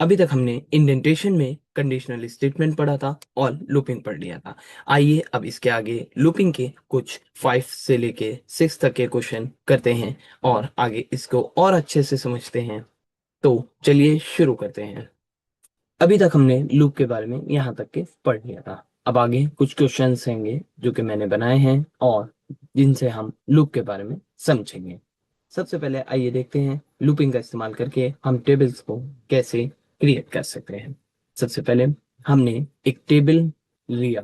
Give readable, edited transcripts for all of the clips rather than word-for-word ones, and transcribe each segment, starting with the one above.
अभी तक हमने इंडेंटेशन में कंडीशनल स्टेटमेंट पढ़ा था और लूपिंग पढ़ लिया था। आइए अब इसके आगे लूपिंग के कुछ 5 से लेके 6 तक के क्वेश्चन करते हैं और आगे इसको और अच्छे से समझते हैं। तो चलिए शुरू करते हैं। अभी तक हमने लूप के बारे में यहाँ तक के पढ़ लिया था। अब आगे कुछ क्वेश्चंस होंगे जो कि मैंने बनाए हैं और जिनसे हम लूप के बारे में समझेंगे। सबसे पहले आइए देखते हैं लूपिंग का इस्तेमाल करके हम टेबल्स को कैसे क्रिएट कर सकते हैं। सबसे पहले हमने एक टेबल लिया।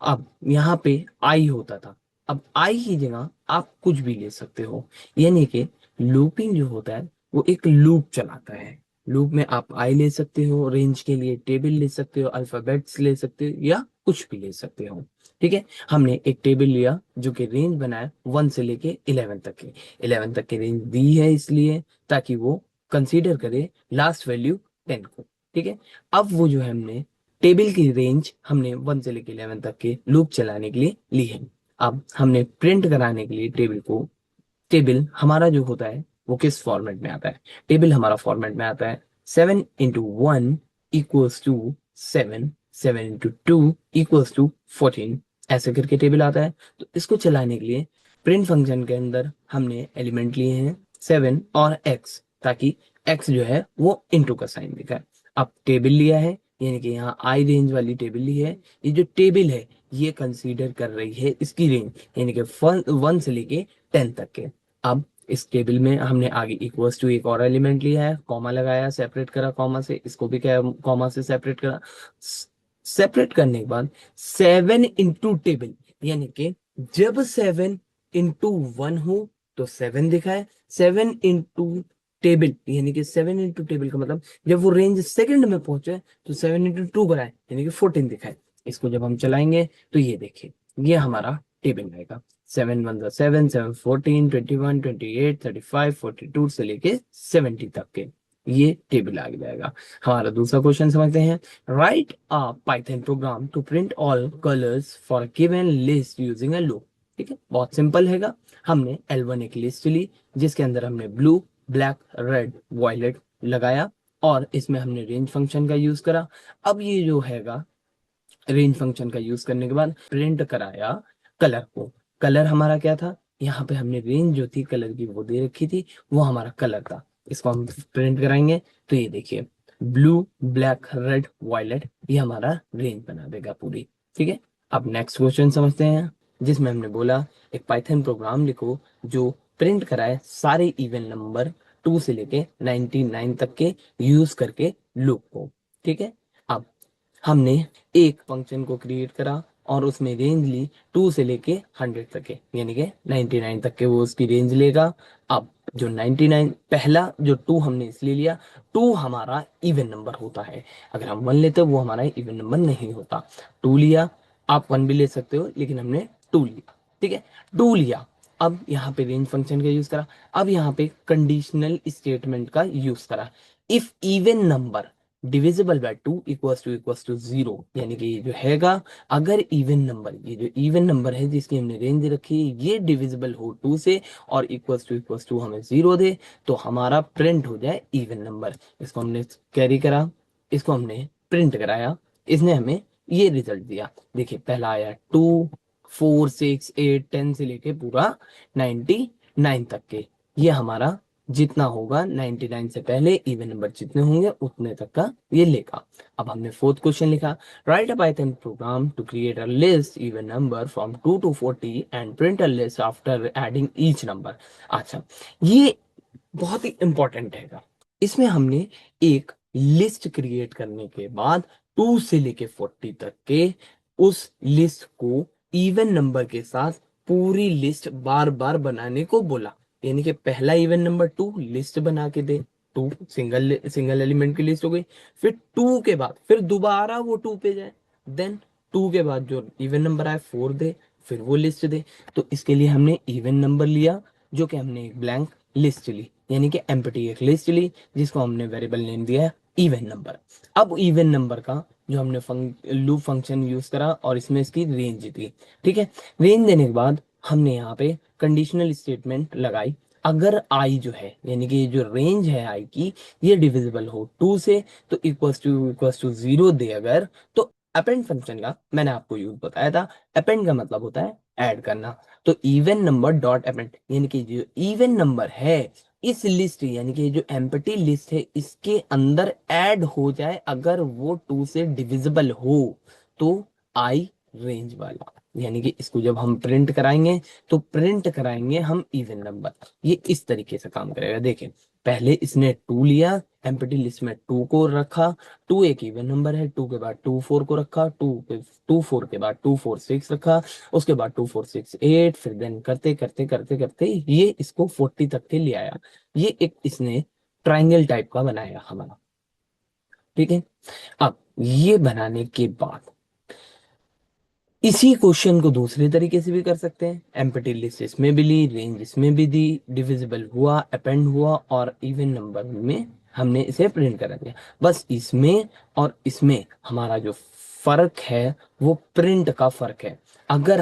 अब यहाँ पे आई होता था, अब आई की जगह आप कुछ भी ले सकते हो। यानी कि लूपिंग जो होता है वो एक लूप चलाता है। लूप में आप आई ले सकते हो, रेंज के लिए टेबल ले सकते हो, अल्फाबेट्स ले सकते हो या कुछ भी ले सकते हो। ठीक है, हमने एक टेबल लिया जो कि रेंज बनाया 1 से लेके 11 तक के। 11 तक की रेंज दी है इसलिए ताकि वो कंसीडर करे लास्ट वैल्यू 10 को। ठीक है, अब वो जो है हमने टेबल की रेंज हमने 1 से लेके 11 तक के लूप चलाने के लिए ली है। अब हमने प्रिंट कराने के लिए टेबल हमारा जो होता है वो किस फॉर्मेट में आता है। टेबल हमारा फॉर्मेट में आता है 7 into 1 equals to 7, 7 into 2 equals to 14, ऐसे करके टेबल आता है। तो इसको चलाने के लिए प्रिंट फंक्शन के अंदर हमने एलिमेंट लिए हैं 7 और x, ताकि x जो है वो इंटू का साइन दिखाए। अब टेबल लिया है यानी कि यहाँ आई रेंज वाली टेबल ली है। ये जो टेबल है ये कंसीडर कर रही है इसकी रेंज, यानी कि 1 से लेके 10 तक के। अब इस टेबल में हमने आगे इक्वल्स टू एक और एलिमेंट लिया है, कॉमा लगाया, सेपरेट करा कॉमा से, इसको भी क्या कॉमा से सेपरेट करा। सेपरेट करने के बाद 7 into टेबल, यानी कि जब 7 into 1 हो तो 7 दिखाए। 7 into टेबल यानी कि 7 into टेबल का मतलब जब वो रेंज सेकंड में पहुंचे तो 7 into 2 बनाए यानी कि 14 दिखाए। इसको जब हम चलाएंगे तो ये देखिए ये हमारा टेबल आएगा। 7 1 7, 7 14, 21 28 35 42 से लेके 70 तक के ये टेबल आ जाएगा। हमारा दूसरा क्वेश्चन समझते हैं। Write a Python program to print all colours for given list using a loop. ठीक है, बहुत सिंपल हैगा। हमने L1 एक लिस्ट ली जिसके अंदर हमने ब्लू, ब्लैक, रेड, वायलेट लगाया और इसमें हमने रेंज फंक्शन का यूज करा। अब ये जो हैगा रेंज फंक्शन का यूज करने के बाद प्रिंट कराया कलर को। कलर हमारा क्या था, यहाँ पे हमने रेंज जो थी कलर की वो दे रखी थी, वो हमारा कलर था। इसको हम प्रिंट कराएंगे तो ये देखिए ब्लू, ब्लैक, रेड, वायलेट, ये हमारा रेंज बना देगा पूरी। ठीक है, अब नेक्स्ट क्वेश्चन समझते हैं जिसमें हमने बोला एक पाइथन प्रोग्राम लिखो जो प्रिंट कराए सारे इवन नंबर 2 से लेके 99 तक के यूज करके लूप को। ठीक है, अब हमने एक फंक्शन को क्रिएट करा और उसमें रेंज ली 2 से लेके 100 तक के, यानी कि 99 तक के वो उसकी रेंज लेगा। अब जो 99 पहला जो 2 हमने इसलिए लिया, 2 हमारा इवन नंबर होता है। अगर हम 1 लेते वो हमारा इवन नंबर नहीं होता। 2 लिया, आप 1 भी ले सकते हो लेकिन हमने 2 लिया। ठीक है, 2 लिया। अब यहाँ पे रेंज फंक्शन का यूज करा। अब यहाँ पे कंडीशनल स्टेटमेंट का यूज करा। If even number divisible by 2 equals to 0, यानी कि ये जो हैगा अगर इवन नंबर, ये जो इवन नंबर है जिसकी हमने रेंज रखी है ये डिविजिबल हो 2 से और इक्वल्स टू हमें 0 दे तो हमारा प्रिंट हो जाए इवन नंबर। इसको हमने कैरी करा, इसको हमने प्रिंट कराया, इसने हमें ये रिजल्ट दिया। देखिए पहला आया 2 4 6 8 10 से लेके पूरा 99 तक के। ये हमारा जितना होगा 99 से पहले इवन नंबर जितने होंगे उतने तक का ये लेगा। अब हमने फोर्थ क्वेश्चन लिखा। Write a Python program to create a list even number from 2 to 40 and print a list after adding each number. अच्छा, ये बहुत ही इंपॉर्टेंट है। इसमें हमने एक लिस्ट क्रिएट करने के बाद 2 से लेके 40 तक के उस लिस्ट को इवन नंबर के साथ पूरी लिस्ट बार बार बनाने को बोला। यानी कि पहला इवन नंबर 2 लिस्ट बना के दे, 2 सिंगल सिंगल एलिमेंट की लिस्ट हो गई। फिर 2 के बाद फिर दोबारा वो 2 पे जाए, देन 2 के बाद जो इवन नंबर आए 4 दे, फिर वो लिस्ट दे। तो इसके लिए हमने इवन नंबर लिया जो कि हमने एक ब्लैंक लिस्ट ली, यानी कि एम्प्टी एक लिस्ट ली जिसको हमने वेरिएबल नेम दिया है इवन नंबर। अब इवन नंबर का जो हमने लूप फंक्शन यूज करा और इसमें इसकी रेंज दी। ठीक है, रेंज देने के बाद हमने यहाँ पे कंडीशनल स्टेटमेंट लगाई। अगर आई जो है यानी कि जो रेंज है आई की ये डिविजिबल हो 2 से, तो इक्वल्स टू 0 दे अगर, तो अपेंड फंक्शन का मैंने आपको यूज बताया था। अपेंड का मतलब होता है ऐड करना। तो इवन नंबर डॉट अपेंड यानी कि जो इवन नंबर है इस लिस्ट यानी कि जो एम्प्टी लिस्ट है इसके अंदर ऐड हो जाए अगर वो 2 से डिविजिबल हो, तो आई रेंज वाला, यानी कि इसको जब हम प्रिंट कराएंगे तो प्रिंट कराएंगे हम इवन नंबर। ये इस तरीके से काम करेगा। देखें, पहले इसने 2 लिया, एम्प्टी लिस्ट में 2 को रखा, 2 एक इवन नंबर है, 2 के बाद 2 4 को रखा, 2 4 के बाद 2 4 6 रखा, उसके बाद 2 4 6 8, फिर देन करते करते करते करते ये इसको 40 तक के ले आया। ये एक इसने ट्राइंगल टाइप का बनाया हमारा। ठीक है, अब ये बनाने के बाद इसी क्वेश्चन को दूसरे तरीके से भी कर सकते हैं। एम्प्टी लिस्ट इसमें भी ली, रेंज इसमें भी दी, डिविजिबल हुआ, अपेंड हुआ और इवन नंबर में हमने इसे प्रिंट कर दिया। बस इसमें और इसमें हमारा जो फर्क है वो प्रिंट का फर्क है। अगर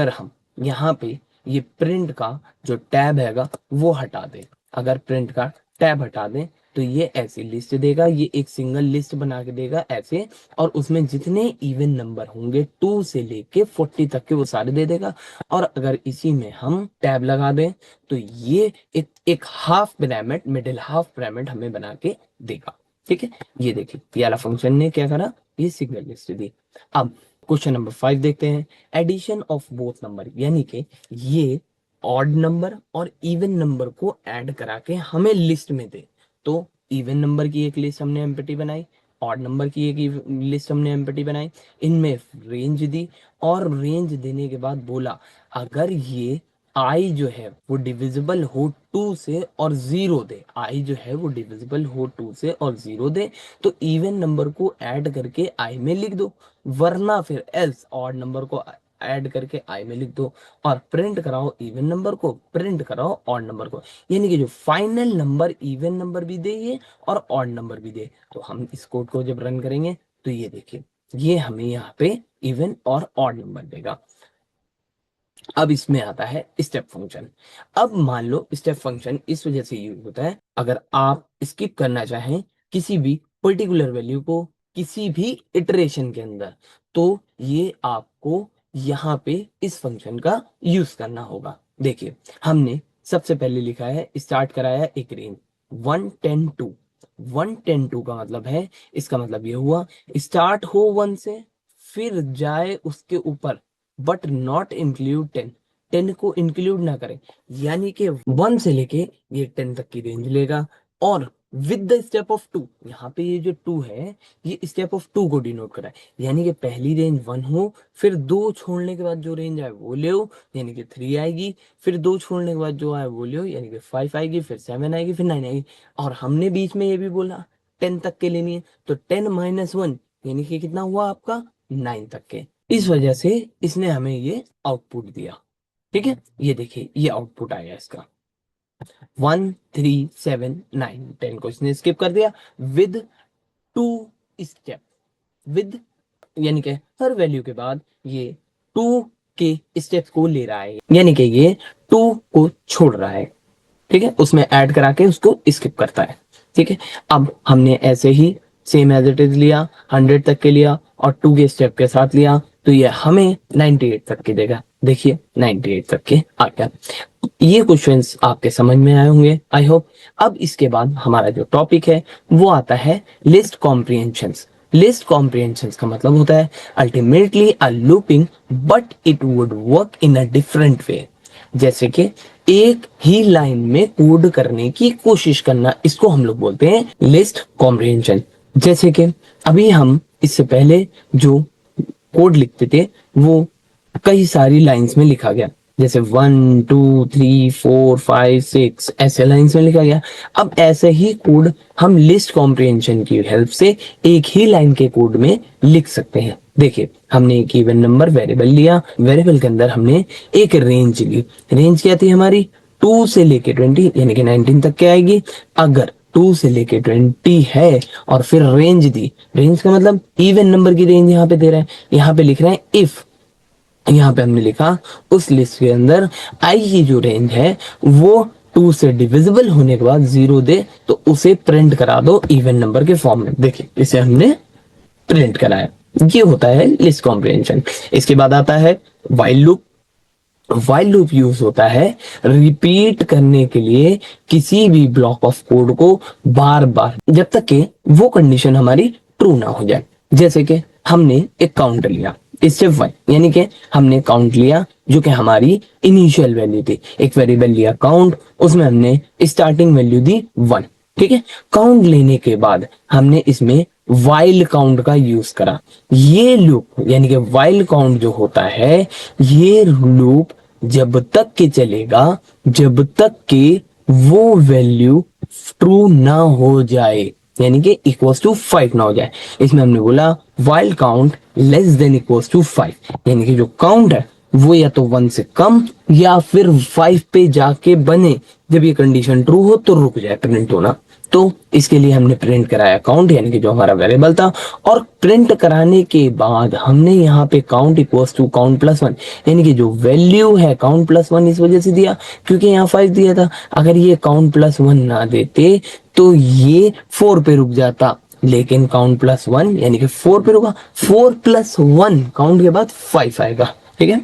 हम यहाँ पे ये प्रिंट का जो टैब हैगा वो हटा दें, अगर प्रिंट का टैब हटा दें तो ये ऐसी लिस्ट देगा, ये एक सिंगल लिस्ट बना के देगा ऐसे, और उसमें जितने इवन नंबर होंगे 2 से लेके 40 तक के वो सारे दे देगा। और अगर इसी में हम टैब लगा दें तो ये एक half pyramid, middle half pyramid हमें बना के देगा। ठीक है, ये देखिए ये वाला फंक्शन ने क्या करा, ये सिंगल लिस्ट दी। अब क्वेश्चन नंबर 5 देखते हैं। एडिशन ऑफ बोथ नंबर, यानी कि ये ऑड नंबर और इवन नंबर को ऐड करा के हमें लिस्ट में दे। तो इवन नंबर की एक लिस्ट हमने एम्प्टी बनाई, ऑड नंबर की एक लिस्ट हमने एम्प्टी बनाई, इनमें रेंज दी, और रेंज देने के बाद बोला अगर ये आई जो है वो डिविजिबल हो 2 से और 0 दे, आई जो है वो डिविजिबल हो 2 से और 0 दे, तो इवन नंबर को ऐड करके आई में लिख दो, वरना फिर एल्स ऑड नंबर को ऐड करके आई में लिख दो, और प्रिंट कराओ इवन नंबर को, प्रिंट कराओ ऑड नंबर को। यानी कि जो फाइनल नंबर इवन नंबर भी दे ये और ऑड नंबर भी दे। तो हम इस कोड को जब रन करेंगे तो ये देखिए ये हमें यहाँ पे इवन और ऑड नंबर देगा। अब इसमें आता है स्टेप फंक्शन। अब मान लो स्टेप फंक्शन इस वजह से यूज होता है, अगर आप स्किप करना चाहें किसी भी पर्टिकुलर वैल्यू को किसी भी इटरेशन के अंदर, तो ये आपको यहाँ पे इस फंक्शन का यूज करना होगा। देखिए, हमने सबसे पहले लिखा है, स्टार्ट कराया एक रेंज 1 10 2। 1 10 2 का मतलब है, इसका मतलब ये हुआ स्टार्ट हो 1 से, फिर जाए उसके ऊपर, बट नॉट इंक्लूड 10, 10 को इंक्लूड ना करें, यानी कि 1 से लेके ये 10 तक की रेंज लेगा। और विद द स्टेप ऑफ 2, यहाँ पे ये जो 2 है ये स्टेप ऑफ 2 को डिनोट करा है, यानी कि पहली रेंज 1 हो, फिर 2 छोड़ने के बाद जो रेंज आए वो ले, यानी कि 3 आएगी, फिर 2 छोड़ने के बाद जो आए वो ले, यानी कि 5 आएगी, फिर 7 आएगी, फिर 9 आएगी। और हमने बीच में ये भी बोला 10 तक के लेनी है, तो 10 माइनस 1 यानी कि कितना हुआ आपका 9 तक के। इस वजह से इसने हमें ये आउटपुट दिया। ठीक है, ये देखिए ये आउटपुट आया इसका 1 3 7 9 10 को इसने स्किप कर दिया विद 2 स्टेप, विद यानी कि हर वैल्यू के बाद ये 2 के स्टेप्स को ले रहा है, यानी कि ये 2 को छोड़ रहा है। ठीक है, उसमें ऐड करा के उसको स्किप करता है। ठीक है, अब हमने ऐसे ही सेम एज इट इज लिया, 100 तक के लिया और 2 के स्टेप के साथ लिया, तो ये हमें 98 तक के देगा। देखिए 98 तक के आ गया। ये क्वेश्चंस आपके समझ में आए होंगे आई होप। अब इसके बाद हमारा जो टॉपिक है वो आता है लिस्ट कॉम्प्रिहेंशंस। लिस्ट कॉम्प्रिहेंशंस का मतलब होता है ultimately a looping but it would work in a different way. जैसे कि एक ही लाइन में कोड करने की कोशिश करना, इसको हम लोग बोलते हैं लिस्ट कॉम्प्रिहेंशन। जैसे कि अभी हम इससे पहले जो कोड लिखते थे वो कई सारी लाइंस में लिखा गया, जैसे 1 2 3 4 5 6 ऐसे लाइंस में लिखा गया। अब ऐसे ही कोड हम लिस्ट कॉम्प्रिहेंशन की हेल्प से एक ही लाइन के कोड में लिख सकते हैं। देखिए, हमने एक इवन नंबर वेरिएबल लिया, वेरिएबल के अंदर हमने एक रेंज ली। रेंज क्या थी हमारी 2 से लेके 20 यानी कि 19 तक के आएगी। अगर 2 से लेके 20 है और फिर रेंज दी, रेंज का मतलब इवन नंबर की रेंज यहाँ पे दे रहा है, यहाँ पे लिख रहे हैं इफ, यहाँ पे हमने लिखा उस लिस्ट के अंदर आई की जो रेंज है वो 2 से डिविजिबल होने के बाद 0 दे तो उसे प्रिंट करा दो इवन नंबर के फॉर्म में। देखिए इसे हमने प्रिंट कराया। ये होता है लिस्ट कॉम्प्रिहेंशन। इसके बाद आता है while loop. While loop use होता है रिपीट करने के लिए किसी भी ब्लॉक ऑफ कोड को बार बार, जब तक कि वो कंडीशन हमारी ट्रू ना हो जाए। जैसे कि हमने एक काउंट लिया स्टेप 1, यानी कि हमने काउंट लिया जो कि हमारी इनिशियल वैल्यू थी। एक वेरिएबल लिया काउंट, उसमें हमने स्टार्टिंग वैल्यू दी 1। ठीक है, काउंट लेने के बाद हमने इसमें वाइल काउंट का यूज करा। ये लूप यानी कि वाइल काउंट जो होता है, ये लूप जब तक के चलेगा जब तक कि वो वैल्यू ट्रू ना हो जाए, यानी कि इक्वल्स टू 5 ना हो जाए। इसमें हमने बोला while count less than equals to 5, यानी कि जो काउंट है वो या तो 1 से कम या फिर 5 पे जाके बने। जब ये कंडीशन ट्रू हो तो रुक जाए प्रिंट होना। तो इसके लिए हमने प्रिंट कराया काउंट, यानी कि जो हमारा वेरिएबल था। और प्रिंट कराने के बाद हमने यहाँ पे count equals to count plus 1, यानी कि जो वैल्यू है काउंट प्लस 1 इस वजह से दिया क्योंकि यहाँ 5 दिया था। अगर ये काउंट प्लस 1 ना देते तो ये 4 पे रुक जाता, लेकिन काउंट प्लस 1 यानी कि 4 पे रुका। 4 प्लस 1 काउंट के बाद 5 आएगा। ठीक है,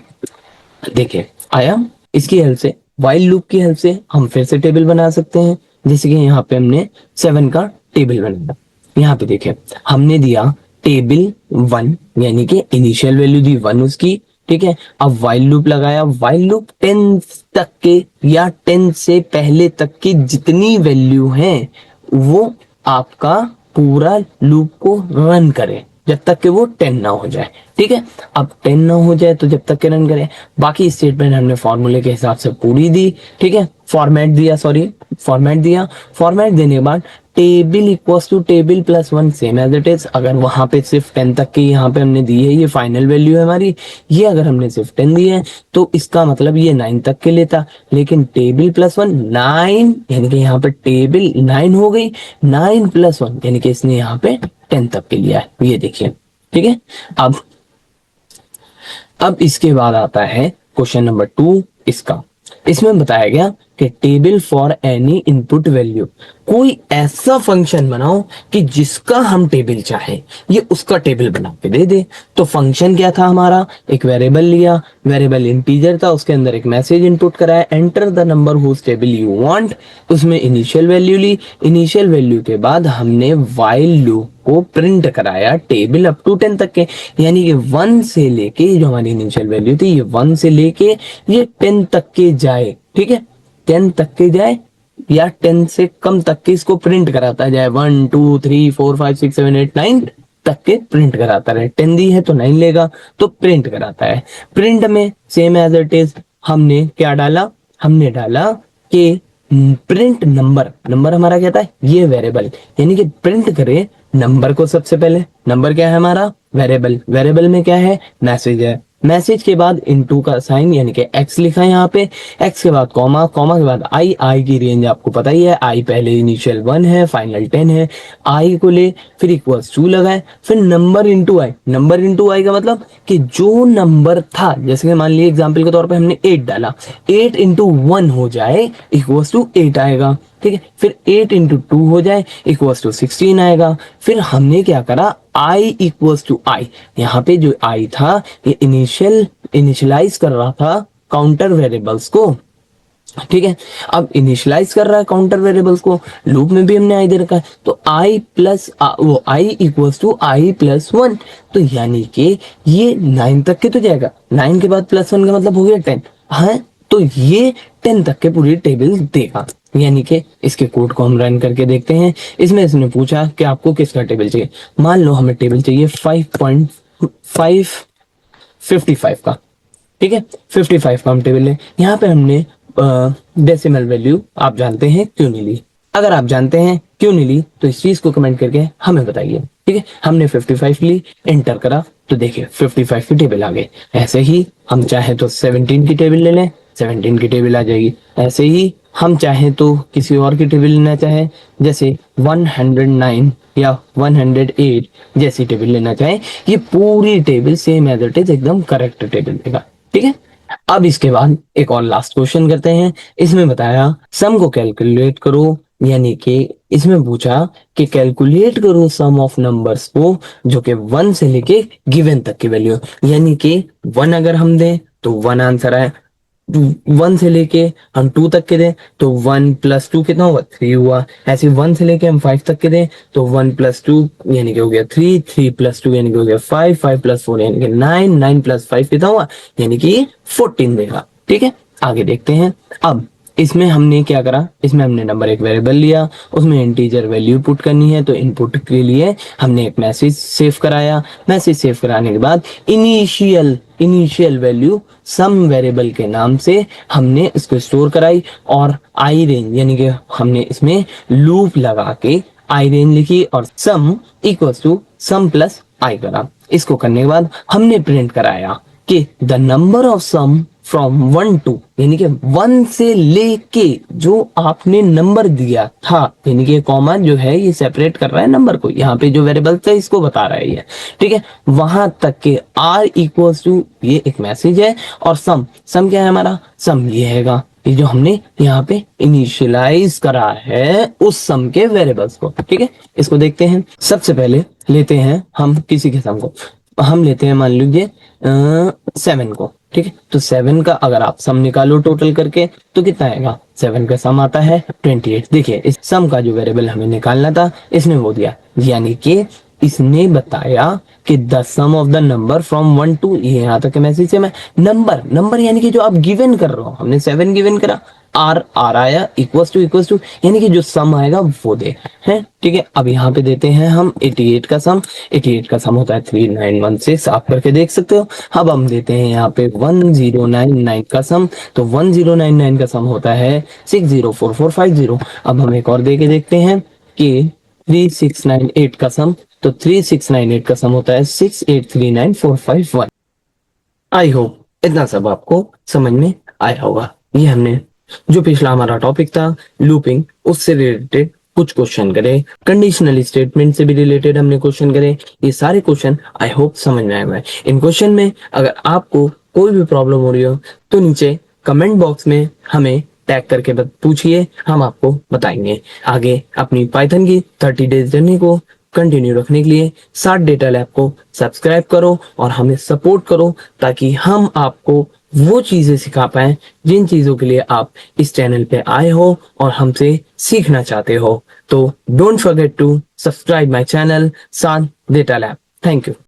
देखिए आया। इसकी हेल्प से, वाइल लूप की हेल्प से हम फिर से टेबल बना सकते हैं। जैसे कि यहाँ पे हमने 7 का टेबल बनाया। यहाँ पे देखिए हमने दिया टेबल 1, यानी कि इनिशियल वैल्यू दी 1 उसकी। ठीक है, अब वाइल लूप लगाया। वाइल लूप 10 तक के या 10 से पहले तक की जितनी वैल्यू है वो आपका पूरा लूप को रन करे जब तक कि वो 10 ना हो जाए। ठीक है, अब 10 ना हो जाए तो जब तक के रन करें। बाकी स्टेटमेंट हमने फॉर्मूले के हिसाब से पूरी दी। ठीक है, फॉर्मेट दिया, फॉर्मेट देने के बाद table equals to table plus 1 same as it is. अगर वहां पे सिर्फ 10 तक की यहाँ पे हमने दी है, ये फाइनल वैल्यू है हमारी, ये अगर हमने सिर्फ 10 दी है तो इसका मतलब ये 9 तक के लेता। लेकिन टेबल प्लस 1 9, यानी कि यहाँ पे टेबल 9 हो गई। 9 प्लस 1 यानी कि इसने यहाँ पे 10 तक के लिया है, ये देखिए। ठीक है, अब इसके बाद आता है क्वेश्चन नंबर 2 इसका। इसमें बताया गया कि table for any input value, कोई ऐसा फंक्शन बनाओ कि जिसका हम टेबल चाहे ये उसका टेबल बना के दे दे। तो फंक्शन क्या था हमारा, एक वेरिएबल लिया, वेरिएबल इंटीजर था, उसके अंदर एक मैसेज इनपुट कराया, enter the number whose table you want. उसमें इनिशियल वैल्यू ली, इनिशियल वैल्यू के बाद हमने व्हाइल लूप को प्रिंट कराया टेबल अप टू 10 तक के, यानी कि 1 से लेके जो हमारी इनिशियल वैल्यू थी ये 1 से लेके ये 10 तक के जाए। ठीक है, 10 तक के जाए या 10 से कम तक के इसको प्रिंट कराता जाए। 1 2 3 4 5 6 7 8 9 तक के प्रिंट कराता रहे। 10 दी है तो 9 लेगा तो प्रिंट कराता है। प्रिंट में सेम एज इट इज हमने क्या डाला, हमने डाला कि प्रिंट नंबर। नंबर हमारा क्या था, ये वेरिएबल, यानी कि प्रिंट करे नंबर को। सबसे पहले नंबर क्या है हमारा, वेरिएबल। वेरिएबल में क्या है, मैसेज है। मैसेज के बाद इनटू का साइन यानी कि एक्स लिखा है यहाँ पे, एक्स के बाद कॉमा, कॉमा के बाद आई। आई की रेंज आपको पता ही है, आई पहले इनिशियल 1 है फाइनल 10 है। आई को ले फिर इक्वल्स 2 लगाए, फिर नंबर इंटू आई। नंबर इंटू आई का मतलब कि जो नंबर था, जैसे कि मान लीजिए एग्जाम्पल के तौर पे हमने 8 डाला, 8 इंटू 1 हो जाए इक्वल्स टू 8 आएगा। ठीक है, फिर 8 इंटू 2 हो जाए इक्वल्स टू 16 आएगा। फिर हमने क्या करा, आई इक्वल्स टू आई, यहाँ पे जो आई था ये इनिशियलाइज कर रहा था काउंटर वेरिएबल्स को। ठीक है, अब इनिशियलाइज कर रहा है काउंटर वेरिएबल्स को, लूप में भी हमने आई दे रखा है, तो आई प्लस वो I equals to I plus 1। तो यानी कि ये 9 तक के तो जाएगा, 9 के बाद प्लस 1 का मतलब हो गया 10 है, तो ये 10 तक के पूरी टेबल देगा। यानी कि इसके कोड को हम रन करके देखते हैं। इसमें इसने पूछा कि आपको किसका टेबल चाहिए। मान लो हमें टेबल चाहिए 5.555 का। ठीक है, 55 का हम टेबल लें। यहाँ पे हमने डेसिमल वैल्यू आप जानते हैं क्यों नहीं ली। अगर आप जानते हैं क्यों नहीं ली तो इस चीज को कमेंट करके हमें बताइए। ठीक है, हमने 55 ली, एंटर करा तो देखिए 55 की टेबल आ गई। ऐसे ही हम चाहे तो 17 की टेबल ले लें, 17 की टेबल आ जाएगी। ऐसे ही हम चाहे तो किसी और की टेबल लेना चाहे, जैसे 109 या 108 जैसी टेबल लेना चाहे, ये पूरी table same as it is एकदम करेक्ट टेबल देगा। ठीक है, अब इसके बाद एक और लास्ट क्वेश्चन करते हैं। इसमें बताया सम को कैलकुलेट करो, यानी कि इसमें पूछा कि कैलकुलेट करो सम ऑफ नंबर्स को जो कि 1 से लेके गिवन तक की वैल्यू, यानी कि 1 अगर हम दें तो 1 आंसर आए, 1 से लेके हम 2 तक के दें तो 1 + 2 कितना हुआ, 3 हुआ। ऐसे 1 से लेके हम 5 तक के दें तो 1 + 2 यानी कि हो गया 3, 3 + 2 यानी कि हो गया 5, 5 + 4 यानी कि 9, 9 + 5 कितना हुआ, यानी कि 14 देगा। ठीक है, आगे देखते हैं। अब इसमें हमने क्या करा, इसमें हमने नंबर एक वेरिएबल लिया, उसमें इंटीजर वैल्यू पुट करनी है, तो इनपुट के लिए हमने एक मैसेज सेव कराया। मैसेज सेव कराने के बाद इनिशियल वैल्यू सम वेरिएबल के नाम से हमने इसको स्टोर कराई, और आई रेंज यानी कि हमने इसमें लूप लगा के आई रेंज लिखी और sum equals to sum plus i करा। इसको करने के बाद हमने प्रिंट कराया कि the number of sum from 1 to, यानी कि 1 से लेके जो आपने नंबर दिया था, यानी कि कॉमा जो है ये सेपरेट कर रहा है नंबर को, यहाँ पे जो वेरिएबल था इसको बता रहा है ये। ठीक है, वहां तक के आर इक्वल्स टू, ये एक मैसेज है, और सम क्या है हमारा, सम ये हैगा, ये जो हमने यहाँ पे इनिशियलाइज करा है उस सम के वेरिएबल्स को। ठीक है, इसको देखते हैं। सबसे पहले लेते हैं हम किसी के सम को, हम लेते हैं मान लीजिए 7 को। ठीक है, तो 7 का अगर आप सम निकालो टोटल करके तो कितना आएगा, 7 का सम आता है 28। देखिए इस सम का जो वेरिएबल हमें निकालना था इसने वो दिया, यानी कि इसने बताया कि the sum of the number from 1 to, ये यहाँ तक के मैसेज से मैं नंबर यानी कि जो आप गिवन कर रहे हो, हमने 7 गिवन करा, आर आया इक्वल्स टू यानी कि जो सम आएगा वो दे है। ठीक है, अब यहाँ पे देते हैं हम 88 का सम। 88 का सम होता है 3916, आप करके देख सकते हो। अब हम देते हैं यहाँ पे 1099 का सम, तो 1099 का सम होता है 604450। अब हम एक और दे के देखते हैं कि 3698 का सम, तो 3698 का सम होता है 6839451। आई होप इतना सब आपको समझ में आया होगा। ये हमने जो पिछला हमारा टॉपिक था लूपिंग, उससे रिलेटेड कुछ क्वेश्चन करे, कंडीशनल स्टेटमेंट से भी रिलेटेड हमने क्वेश्चन करे। ये सारे क्वेश्चन आई होप समझ में आए हुए हैं। इन क्वेश्चन में अगर आपको कोई भी प्रॉब्लम हो रही हो तो नीचे कमेंट बॉक्स में हमें टैग करके पूछिए, हम आपको बताएंगे। आगे अपनी पाइथन की 30 डेज जर्नी को कंटिन्यू रखने के लिए साथ डेटा लैब को सब्सक्राइब करो और हमें सपोर्ट करो, ताकि हम आपको वो चीजें सिखा पाए जिन चीजों के लिए आप इस चैनल पे आए हो और हमसे सीखना चाहते हो। तो don't forget to subscribe my channel साथ डेटा लैब। Thank you.